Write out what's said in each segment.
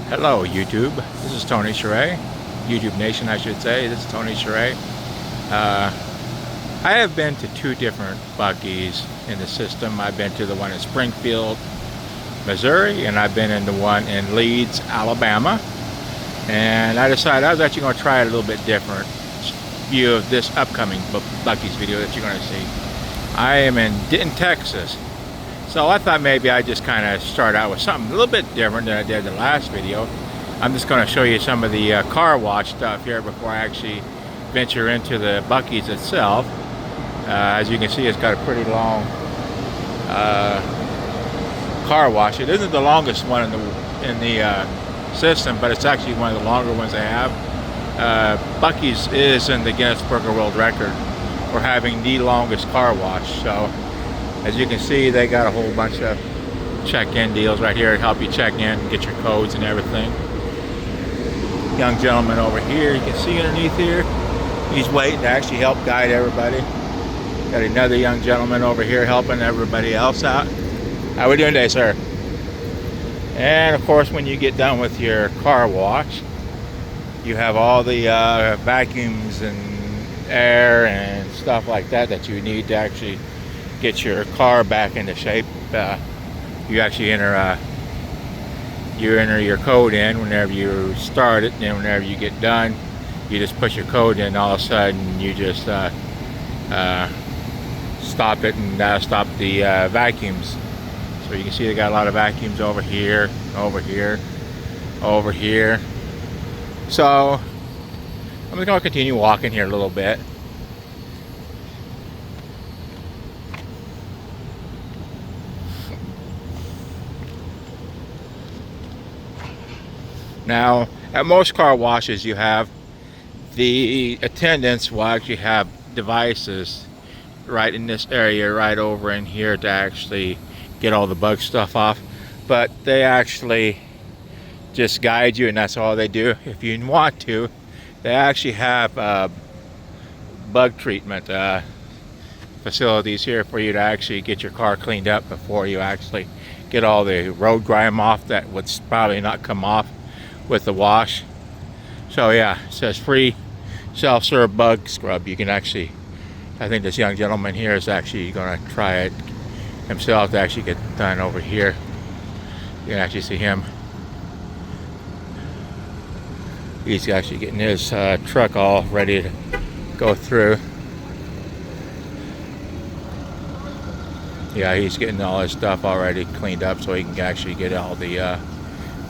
Hello YouTube, this is Tony Sherray, YouTube Nation I should say. This is Tony Sherray. I have been to two different buggies in the system. I've been to the one in Springfield, Missouri, and I've been in the one in Leeds, Alabama. And I decided I was actually going to try it a little bit different view of this upcoming buggies video that you're going to see. I am in Denton, Texas. So I thought maybe I'd just kind of start out with something a little bit different than I did the last video. I'm just going to show you some of the car wash stuff here before I actually venture into the buggies itself. As you can see, it's got a pretty long car wash. It isn't the longest one in the system, but it's actually one of the longer ones they have. Buc-ee's is in the Guinness Book of World Record for having the longest car wash. So as you can see, they got a whole bunch of check-in deals right here to help you check in, get your codes and everything. Young gentleman over here, you can see underneath here, he's waiting to actually help guide everybody. Got another young gentleman over here helping everybody else out. How we doing today, sir? And of course, when you get done with your car wash, you have all the vacuums and air and stuff like that that you need to actually get your car back into shape. You actually enter your code in whenever you start it, and then whenever you get done, you just push your code in. All of a sudden, you just stop it and stop the vacuums. So you can see they got a lot of vacuums over here, over here, over here. So I'm just going to continue walking here a little bit. Now, at most car washes, you have the attendants will actually have devices right in this area, right over in here, to actually get all the bug stuff off. But they actually just guide you, and that's all they do. If you want to, they actually have bug treatment facilities here for you to actually get your car cleaned up before you actually get all the road grime off that would probably not come off with the wash. So yeah, it says free self-serve bug scrub. You can actually, I think this young gentleman here is actually going to try it himself to actually get done over here. You can actually see him. He's actually getting his truck all ready to go through. Yeah, he's getting all his stuff already cleaned up so he can actually get all the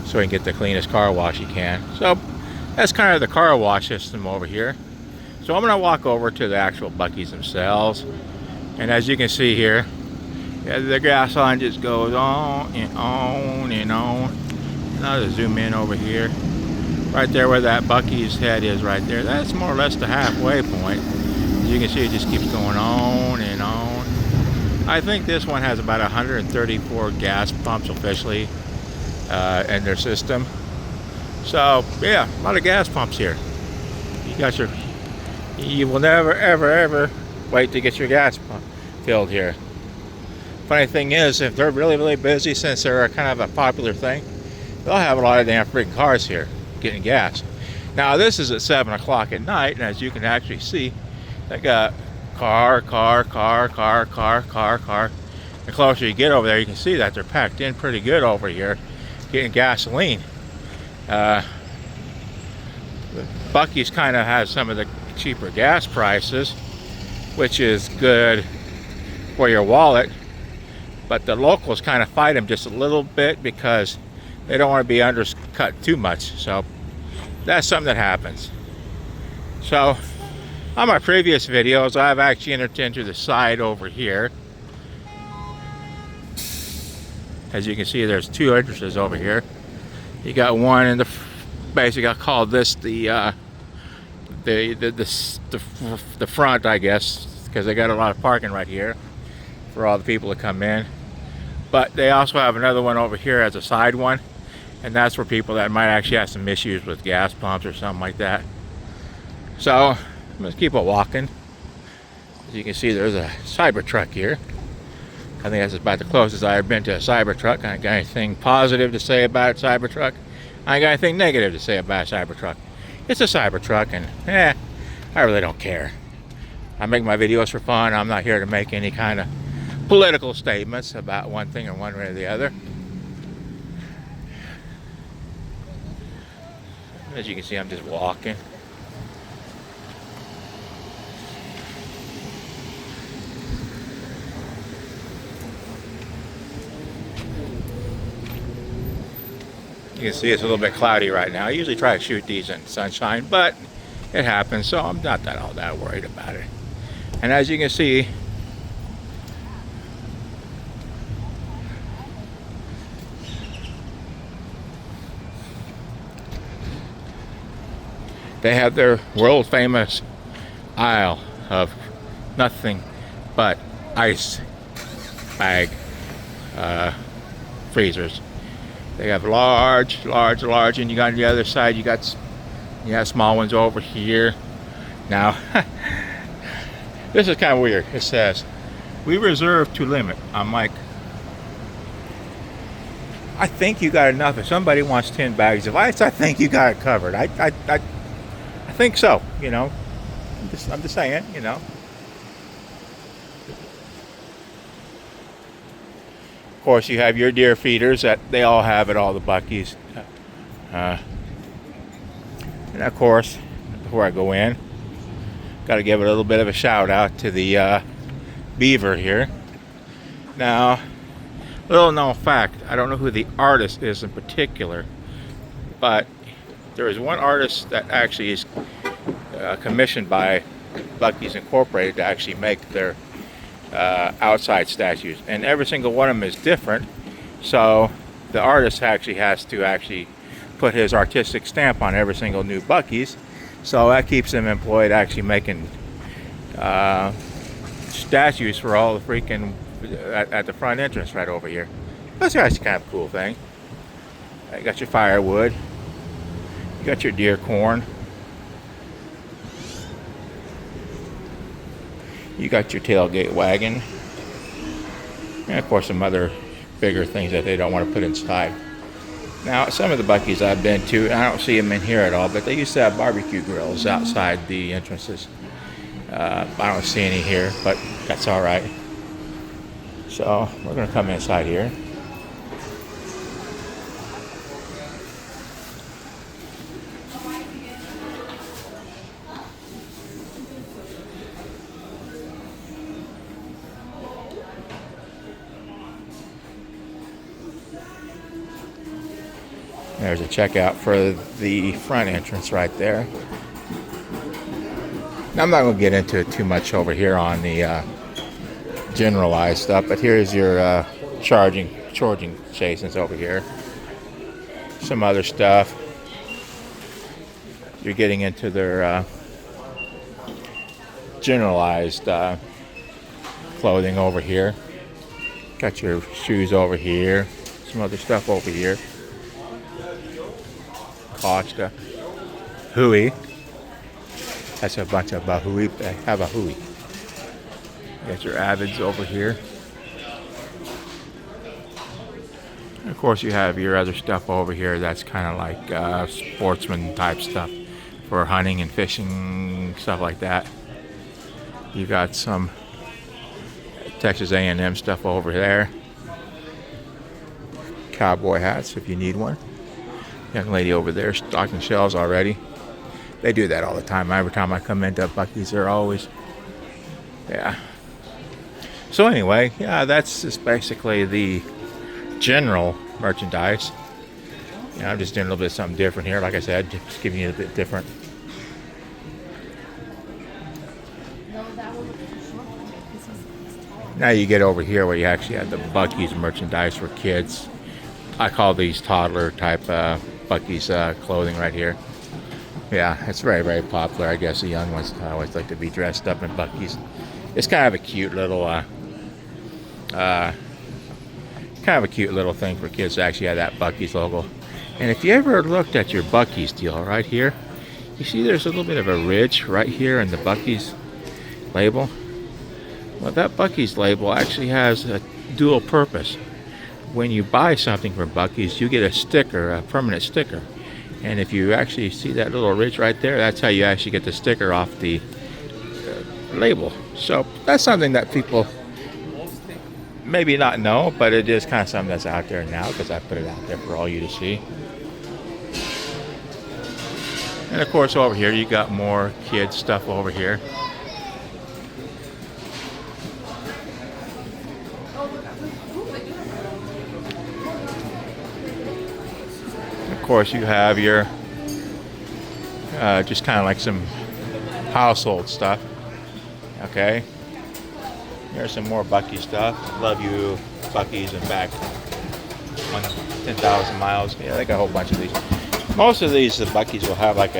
so he can get the cleanest car wash he can. So that's kind of the car wash system over here. So I'm going to walk over to the actual buggies themselves, and as you can see here, yeah, the gas line just goes on and on and on. Now to zoom in over here, right there where that Buc-ee's head is right there, that's more or less the halfway point. As you can see, it just keeps going on and on. I think this one has about 134 gas pumps officially in their system. So yeah, a lot of gas pumps here. You will never ever wait to get your gas pump filled here. Funny thing is, if they're really busy, since they're kind of a popular thing, they'll have a lot of damn freaking cars here getting gas. Now this is at 7 o'clock at night, and as you can actually see, they got car. The closer you get over there, you can see that they're packed in pretty good over here getting gasoline. Buc-ee's kind of has some of the cheaper gas prices, which is good for your wallet, but the locals kind of fight them just a little bit because they don't want to be undercut too much. So that's something that happens. So on my previous videos, I've actually entered into the side over here. As you can see, there's two entrances over here. You got one in the basically, I call this the front, I guess, because they got a lot of parking right here for all the people to come in. But they also have another one over here as a side one, and that's for people that might actually have some issues with gas pumps or something like that. So let's keep it walking. As you can see, there's a Cybertruck here. I think that's about the closest I've been to a Cybertruck. I got anything positive to say about Cybertruck? I ain't got anything negative to say about a Cybertruck. It's a Cybertruck, and I really don't care. I make my videos for fun. I'm not here to make any kind of political statements about one thing or one way or the other. As you can see, I'm just walking. You can see it's a little bit cloudy right now. I usually try to shoot these in sunshine, but it happens, so I'm not all that worried about it. And as you can see, they have their world famous aisle of nothing but ice bag freezers. They have large, and you got on the other side, you have small ones over here. Now, this is kind of weird. It says, "We reserve to limit." I'm like, I think you got enough. If somebody wants 10 bags of ice, I think you got it covered. I think so. You know, I'm just saying. You know. Of course, you have your deer feeders that they all have at all the Buc-ee's. And of course, before I go in, got to give a little bit of a shout out to the beaver here. Now, little known fact, I don't know who the artist is in particular, but there is one artist that actually is commissioned by Buc-ee's Incorporated to actually make their outside statues, and every single one of them is different, so the artist actually has to put his artistic stamp on every single new Buc-ee's, so that keeps him employed actually making statues for all the freaking at the front entrance right over here. That's actually kind of a cool thing. You got your firewood, you got your deer corn, you got your tailgate wagon, and of course some other bigger things that they don't want to put inside. Now, some of the Buc-ee's I've been to, I don't see them in here at all, but they used to have barbecue grills outside the entrances. I don't see any here, but that's all right. So we're going to come inside here. There's a checkout for the front entrance right there. Now, I'm not going to get into it too much over here on the generalized stuff, but here's your charging stations over here. Some other stuff. You're getting into their generalized clothing over here. Got your shoes over here. Some other stuff over here. Costa, Hui. That's a bunch of Hui. Have a Hui. You got your Avids over here. And of course, you have your other stuff over here. That's kind of like sportsman type stuff for hunting and fishing, stuff like that. You got some Texas A&M stuff over there. Cowboy hats if you need one. Young lady over there stocking shelves already. They do that all the time. Every time I come into Buc-ee's, they're always, yeah. So anyway, yeah, that's just basically the general merchandise. You know, I'm just doing a little bit of something different here. Like I said, just giving you a bit different. Now you get over here where you actually have the Buc-ee's merchandise for kids. I call these toddler type Buc-ee's clothing right here. Yeah, it's very, very popular. I guess the young ones always like to be dressed up in Buc-ee's. It's kind of a cute little thing for kids to actually have that Buc-ee's logo. And if you ever looked at your Buc-ee's deal right here, you see there's a little bit of a ridge right here in the Buc-ee's label. Well, that Buc-ee's label actually has a dual purpose. when you buy something from Buc-ee's, you get a sticker, a permanent sticker. And if you actually see that little ridge right there, that's how you actually get the sticker off the label. So that's something that people maybe not know, but it is kind of something that's out there now because I put it out there for all you to see. And of course over here you got more kids stuff over here. Of course you have your just kind of like some household stuff. Okay, here's some more Buc-ee's stuff. Love you, Buc-ee's, and back 10,000 miles. Yeah, they got a whole bunch of these. Most of these, the Buc-ee's will have like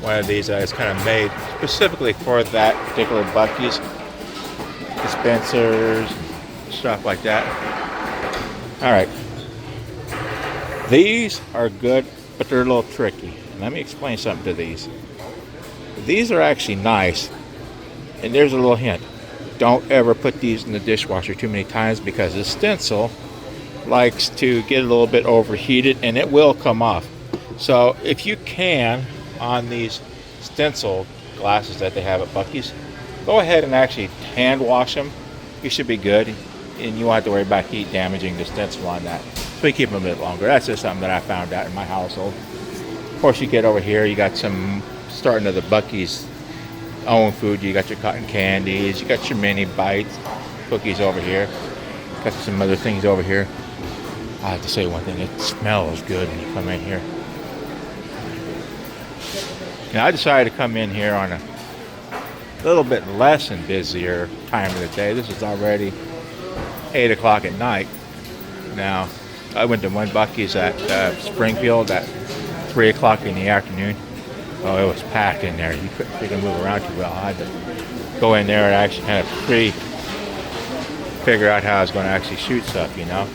one of these that is kind of made specifically for that particular Buc-ee's. Dispensers, stuff like that. All right. These are good, but they're a little tricky. Let me explain something to these. These are actually nice. And there's a little hint. Don't ever put these in the dishwasher too many times because the stencil likes to get a little bit overheated and it will come off. So if you can, on these stencil glasses that they have at Buc-ee's, go ahead and actually hand wash them. You should be good. And you won't have to worry about heat damaging the stencil on that. So we keep them a bit longer. That's just something that I found out in my household. Of course, you get over here, you got some starting of the Buc-ee's own food. You got your cotton candies, you got your mini bites, cookies over here. Got some other things over here. I have to say one thing, it smells good when you come in here. Now I decided to come in here on a little bit less than busier time of the day. This is already 8 o'clock at night. Now, I went to one Buc-ee's at Springfield at 3 o'clock in the afternoon. Oh, it was packed in there. You couldn't freaking move around too well. I had to go in there and actually kind of figure out how I was going to actually shoot stuff, you know,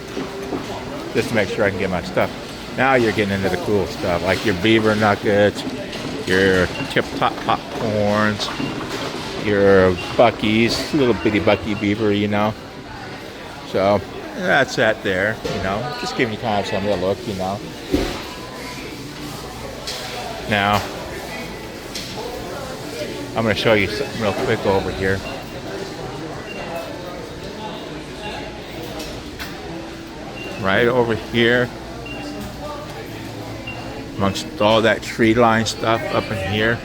just to make sure I can get my stuff. Now you're getting into the cool stuff, like your beaver nuggets, your tip-top popcorns, your Buc-ee's, little bitty Buc-ee beaver, you know. So that's that there, you know, just giving you kind of some of the look, you know. Now, I'm going to show you something real quick over here. Right over here, amongst all that tree line stuff up in here,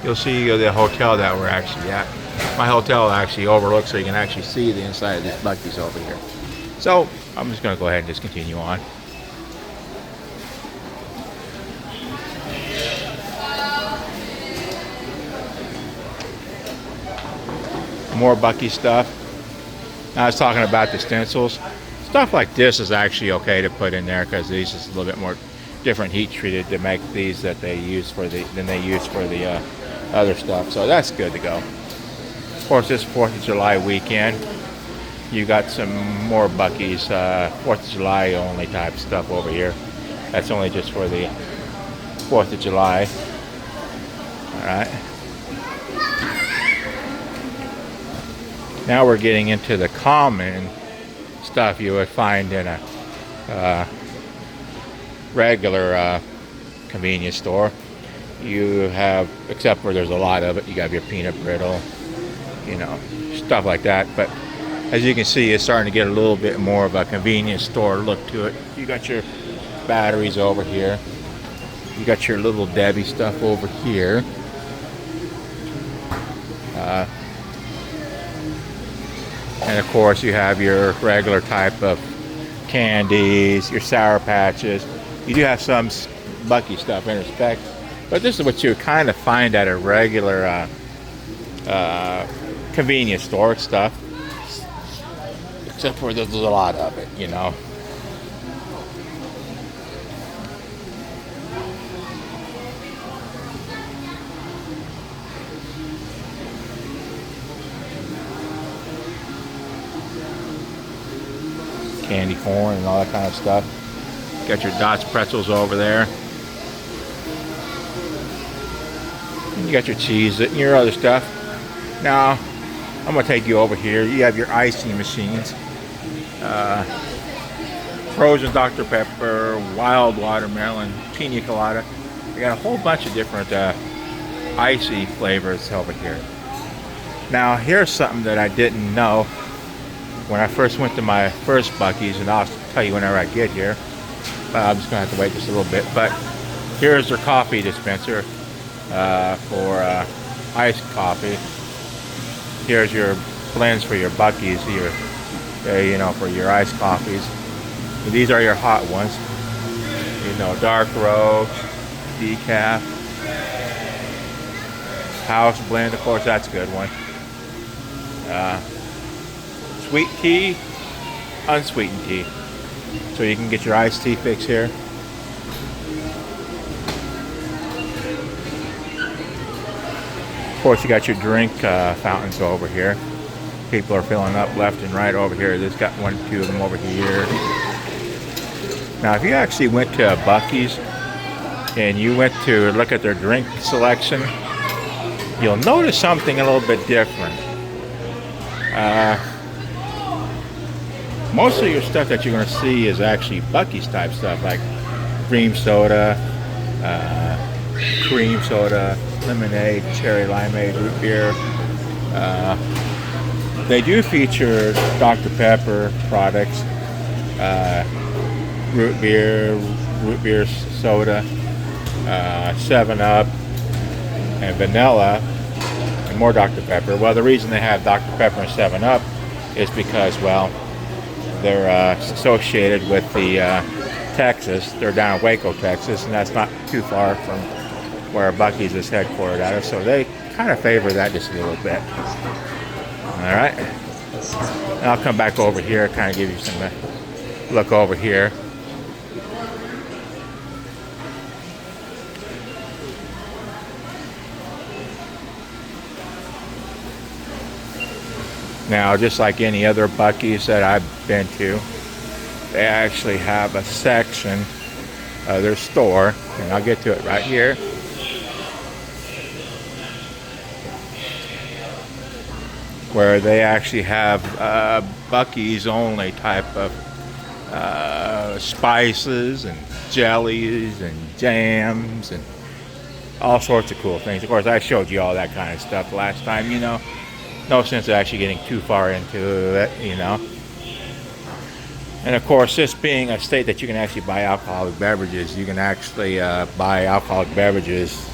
you'll see the hotel that we're actually at. My hotel actually overlooks, so you can actually see the inside of this Buc-ee's over here. So I'm just going to go ahead and just continue on. More Buc-ee's stuff. Now I was talking about the stencils. Stuff like this is actually okay to put in there because these is a little bit more different heat treated to make these that they use for the other stuff. So that's good to go. Of course, this 4th of July weekend, you got some more Buc-ee's 4th of July only type stuff over here. That's only just for the 4th of July. All right. Now we're getting into the common stuff you would find in a regular convenience store. You have, except where there's a lot of it, you got your peanut brittle, you know, stuff like that. But as you can see, it's starting to get a little bit more of a convenience store look to it. You got your batteries over here. You got your little Debbie stuff over here. And of course you have your regular type of candies, your Sour Patches. You do have some Buc-ee stuff in respect, but this is what you kind of find at a regular convenience store stuff, except for there's a lot of it, you know. Candy corn and all that kind of stuff. Got your Dots pretzels over there. And you got your cheese and your other stuff. Now, I'm going to take you over here. You have your icing machines. frozen Dr. Pepper, wild watermelon, pina colada. They got a whole bunch of different icy flavors over here. Now here's something that I didn't know when I first went to my first Buc-ee's, and I'll tell you whenever I get here. I'm just gonna have to wait just a little bit, but here's their coffee dispenser for iced coffee. Here's your blends for your Buc-ee's, you know, for your iced coffees. These are your hot ones. You know, dark roast, decaf, house blend. Of course, that's a good one. Sweet tea, unsweetened tea. So you can get your iced tea fix here. Of course, you got your drink fountains over here. People are filling up left and right over here. There's got one, two of them over here. Now, if you actually went to a Buc-ee's and you went to look at their drink selection, you'll notice something a little bit different. Most of your stuff that you're going to see is actually Buc-ee's type stuff, like cream soda, lemonade, cherry limeade, root beer. They do feature Dr. Pepper products, root beer soda, 7-Up, and vanilla, and more Dr. Pepper. Well, the reason they have Dr. Pepper and 7-Up is because, well, they're associated with the Texas. They're down in Waco, Texas, and that's not too far from where Buc-ee's is headquartered out of, so they kind of favor that just a little bit. All right, and I'll come back over here, kind of give you some look over here. Now, just like any other Buc-ee's that I've been to, they actually have a section of their store, and I'll get to it right here, where they actually have Buc-ee's only type of spices and jellies and jams and all sorts of cool things. Of course, I showed you all that kind of stuff last time, you know. No sense of actually getting too far into it, you know. And of course, this being a state that you can actually buy alcoholic beverages, you can actually buy alcoholic beverages,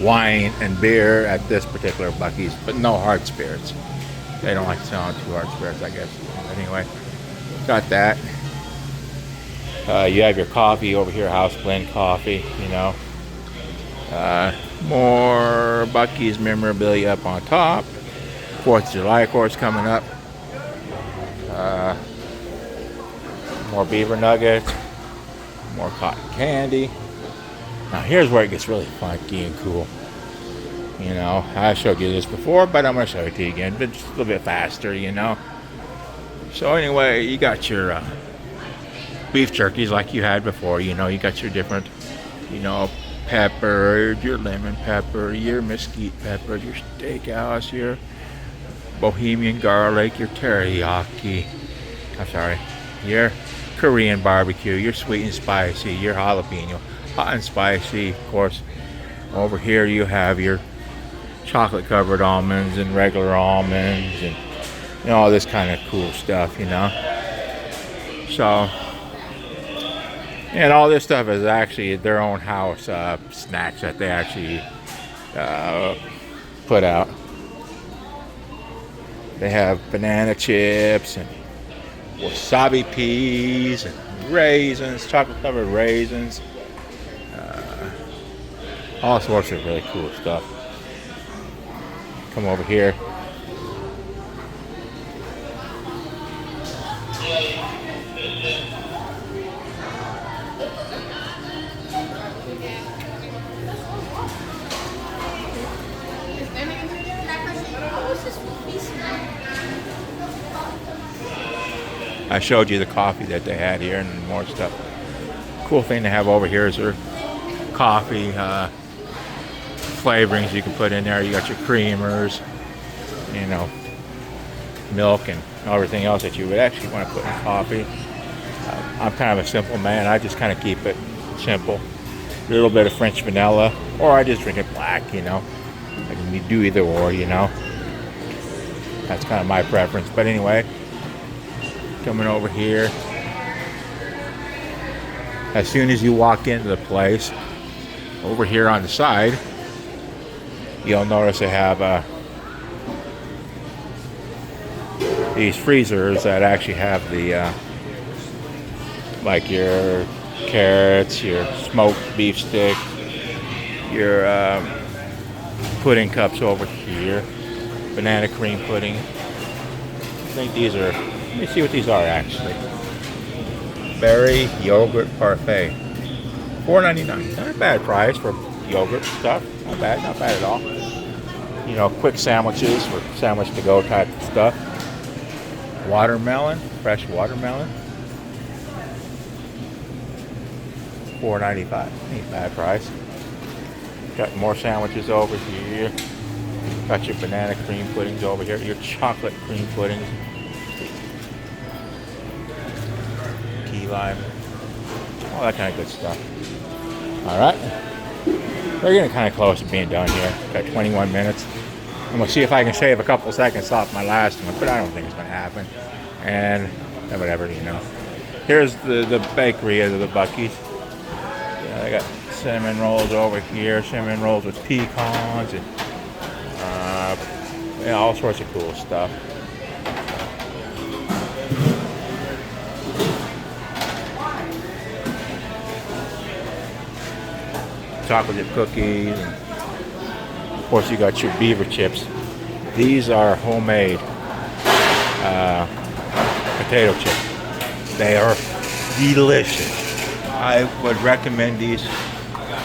wine and beer at this particular Buc-ee's, but no hard spirits. They don't like selling too hard spirits, I guess. Anyway, got that. You have your coffee over here, house blend coffee, you know. More Buc-ee's memorabilia up on top. 4th of July, of course, coming up. More beaver nuggets, more cotton candy. Now here's where it gets really funky and cool. You know, I showed you this before, but I'm going to show it to you again, but just a little bit faster, you know. So anyway, you got your beef jerkies like you had before. You know, you got your different, you know, pepper, your lemon pepper, your mesquite pepper, your steakhouse, your Bohemian garlic, your teriyaki, your Korean barbecue, your sweet and spicy, your jalapeno, hot and spicy. Of course, over here you have your chocolate covered almonds and regular almonds and, you know, all this kind of cool stuff, you know. So, and all this stuff is actually their own house snacks that they actually put out. They have banana chips and wasabi peas and raisins, chocolate covered raisins, all sorts of really cool stuff. Come over here. I showed you the coffee that they had here and more stuff. Cool thing to have over here is their coffee flavorings you can put in there. You got your creamers, you know, milk and everything else that you would actually want to put in coffee. I'm kind of a simple man. I just kind of keep it simple. A little bit of French vanilla, or I just drink it black, you know. I can do either or, you know. That's kind of my preference. But anyway, coming over here. As soon as you walk into the place, over here on the side, you'll notice they have these freezers that actually have the like your carrots, your smoked beef stick, your pudding cups over here, banana cream pudding. I think these are, let me see what these are actually. Berry yogurt parfait, $4.99. Not a bad price for yogurt stuff. Not bad at all. You know, quick sandwiches for sandwich to go type stuff. Watermelon, fresh watermelon, $4.95. Ain't a bad price. Got more sandwiches over here. Got your banana cream puddings over here. Your chocolate cream puddings. Key lime. All that kind of good stuff. Alright. We're getting kind of close to being done here. Got 21 minutes. I'm going to see if I can shave a couple seconds off my last one, but I don't think it's going to happen. And whatever, you know. Here's the bakery of the Buc-ee's. Yeah, they got cinnamon rolls over here. Cinnamon rolls with pecans and yeah, all sorts of cool stuff. Chocolate chip cookies, and of course you got your beaver chips. These are homemade potato chips. They are delicious. I would recommend these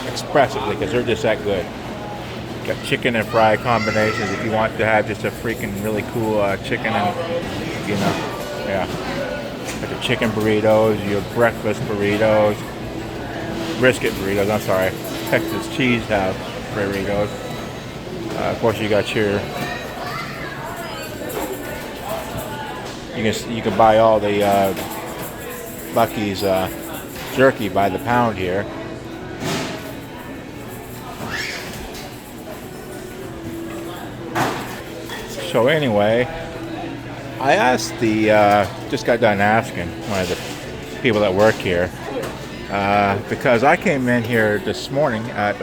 expressively because they're just that good. Got chicken and fry combinations if you want to have just a freaking really cool chicken and, you know, yeah. Got your chicken burritos, your breakfast burritos, brisket burritos, I'm sorry, Texas cheese burritos. Of course you got your, you can buy all the Buc-ee's jerky by the pound here. So anyway, I asked just got done asking one of the people that work here, because I came in here this morning at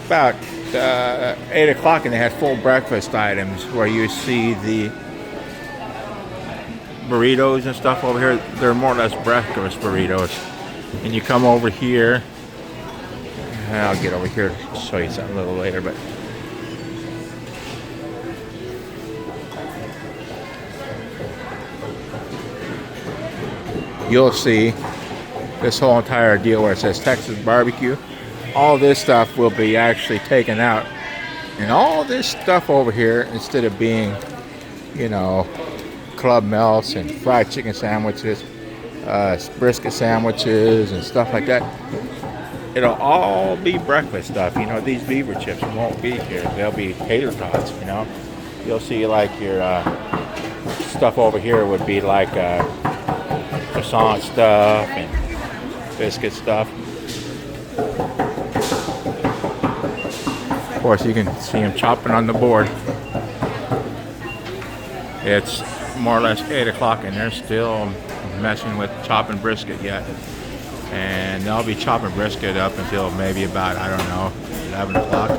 about 8 o'clock and they had full breakfast items where you see the burritos and stuff over here. They're more or less breakfast burritos. And you come over here, and I'll get over here to show you something a little later, but you'll see this whole entire deal where it says Texas barbecue. All this stuff will be actually taken out, and all this stuff over here, instead of being, you know, club melts and fried chicken sandwiches, brisket sandwiches and stuff like that, it'll all be breakfast stuff. You know, these beaver chips won't be here. They'll be tater tots, you know. You'll see like your stuff over here would be like croissant stuff and biscuit stuff. Of course, you can see them chopping on the board. It's more or less 8 o'clock and they're still messing with chopping brisket yet. And they'll be chopping brisket up until maybe about, I don't know, 11 o'clock.